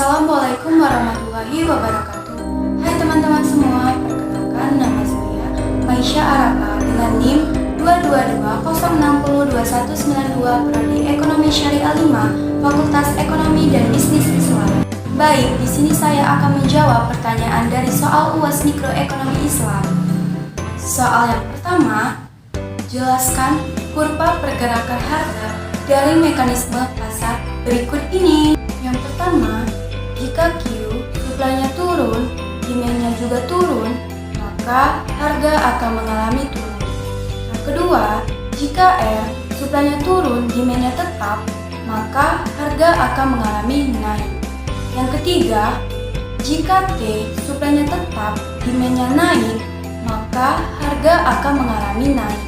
Assalamualaikum warahmatullahi wabarakatuh. Hai teman-teman semua, perkenalkan nama saya Maisha Araka dengan NIM 22206029192 Prodi Ekonomi Syariah 5, Fakultas Ekonomi dan Bisnis Islam. Baik, di sini saya akan menjawab pertanyaan dari soal UAS Mikroekonomi Islam. Soal yang pertama, jelaskan kurva pergerakan harga dari mekanisme pasar berikut ini. Yang pertama, jika Q supply-nya turun, demand-nya juga turun, maka harga akan mengalami turun. Yang kedua, jika R supply-nya turun, demand-nya tetap, maka harga akan mengalami naik. Yang ketiga, jika T supply-nya tetap, demand-nya naik, maka harga akan mengalami naik.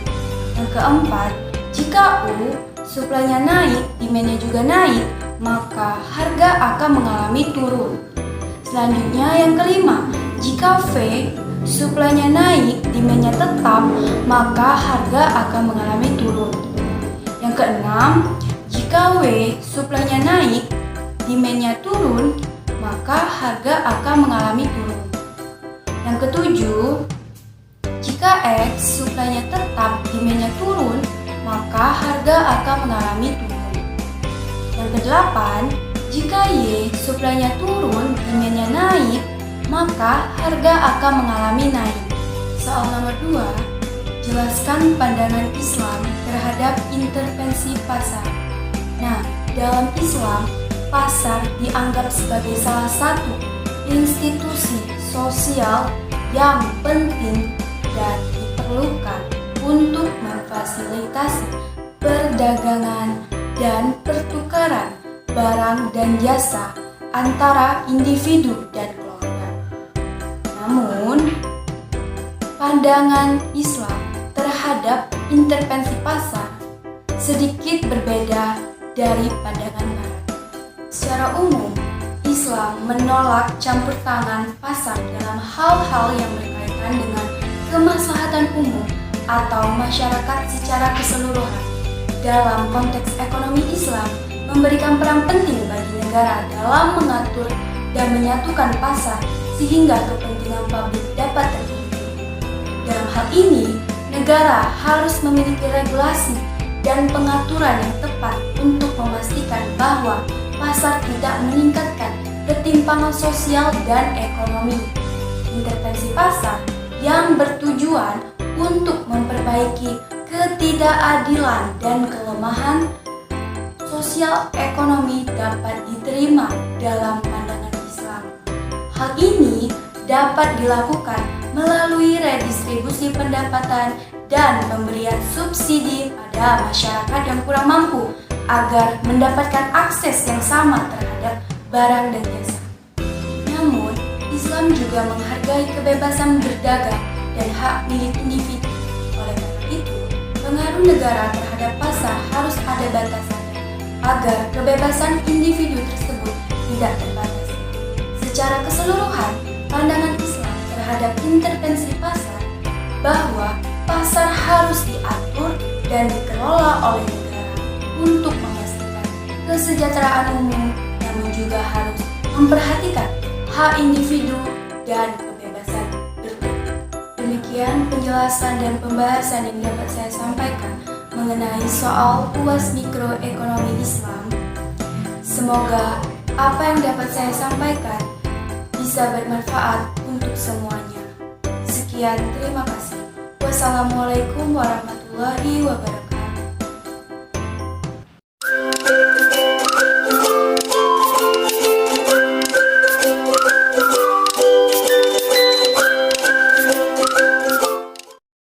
Yang keempat, jika U supply-nya naik, demand-nya juga naik, maka harga akan mengalami turun. Selanjutnya yang kelima, jika V supply-nya naik, demand-nya tetap, maka harga akan mengalami turun. Yang keenam, jika W supply-nya naik, demand-nya turun, maka harga akan mengalami turun. Yang ketujuh, jika X supply-nya tetap, demand-nya turun, maka harga akan mengalami turun. Yang kedelapan, jika Y supply-nya turun, demand-nya naik, maka harga akan mengalami naik. Soal nomor 2, jelaskan pandangan Islam terhadap intervensi pasar. Nah, dalam Islam, pasar dianggap sebagai salah satu institusi sosial yang penting dan diperlukan untuk memfasilitasi perdagangan dan pertukaran barang dan jasa antara individu dan kelompok. Namun, pandangan Islam terhadap intervensi pasar sedikit berbeda dari pandangan Barat. Secara umum, Islam menolak campur tangan pasar dalam hal-hal yang berkaitan dengan kemaslahatan umum atau masyarakat secara keseluruhan. Dalam konteks ekonomi Islam, memberikan peran penting bagi negara dalam mengatur dan menyatukan pasar sehingga kepentingan publik dapat terpenuhi. Dalam hal ini, negara harus memiliki regulasi dan pengaturan yang tepat untuk memastikan bahwa pasar tidak meningkatkan ketimpangan sosial dan ekonomi. Intervensi pasar yang bertujuan untuk memperbaiki ketidakadilan dan kelemahan sosial ekonomi dapat diterima dalam pandangan Islam. Hal ini dapat dilakukan melalui redistribusi pendapatan dan pemberian subsidi pada masyarakat yang kurang mampu agar mendapatkan akses yang sama terhadap barang dan jasa. Namun, Islam juga menghargai kebebasan berdagang dan hak milik individu. Oleh karena itu, pengaruh negara terhadap pasar harus ada batasannya agar kebebasan individu tersebut tidak terbatasi. Secara keseluruhan, pandangan Islam terhadap intervensi pasar bahwa pasar harus diatur dan dikelola oleh negara untuk memastikan kesejahteraan umum, namun juga harus memperhatikan hak individu dan kebebasan bertindak. Demikian penjelasan dan pembahasan yang dapat saya sampaikan mengenai soal UAS Mikroekonomi Islam. Semoga apa yang dapat saya sampaikan bisa bermanfaat untuk semuanya. Sekian, terima kasih. Wassalamualaikum warahmatullahi wabarakatuh.